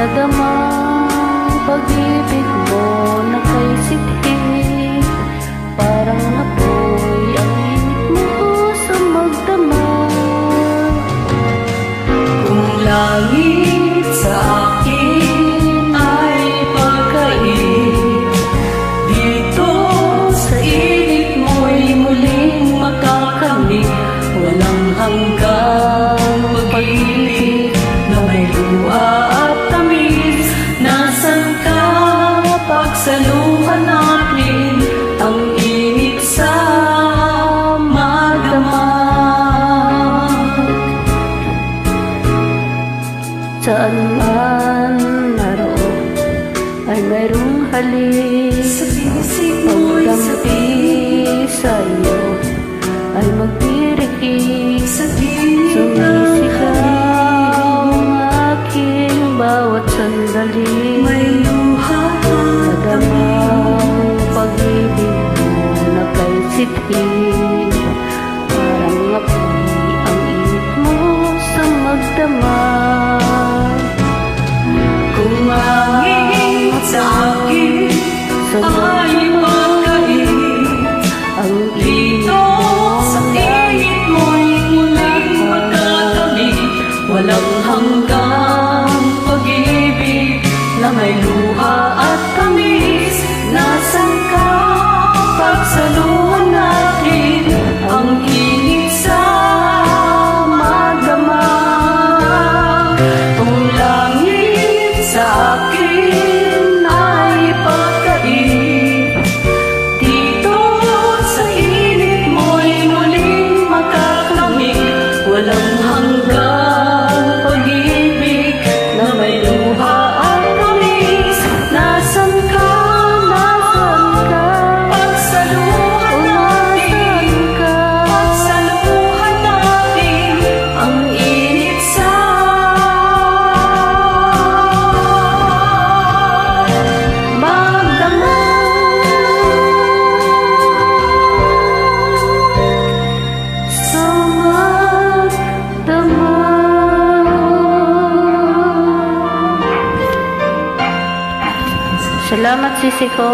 Nadama pag-ibig mo na kay sithi, parang apoy ang init mo sa magdamag. Kung langit sa akin ay pagkain, dito sa init mo'y muling makakamit. Walang hanggang pag-ibig na may luha at tamis. Nasaan ka? Pagsaluhan natin ang init sa magdamag. Saan man naroon ay mayroong halik, Sa bisig mo'y pagdampi sa'yo ay magpirikik. sa dinig Sumisigaw ang aking bawat sandali. may luha at Nadamang pag-ibig mo na kay sithi, parang apoy ang init mo sa magdamag. kung langit sa akin Sa ay pagkain, ang dito sa init mo'y muling magkakamit. Walang hanggang pag-ibig na may luha at tamis. Nasaan ka? Pagsaluhan natin ang init sa magdamag. Kung langit sa akin ay pagkain, dito sa init mo'y muling makakamit. Walang hanggang pag-ibig na may luha at tamis. Nasaan ka? Pagsaluhan natin, pagsaluhan natin ang init sa magdamag. sa magdamag. Salamat, sisi ko.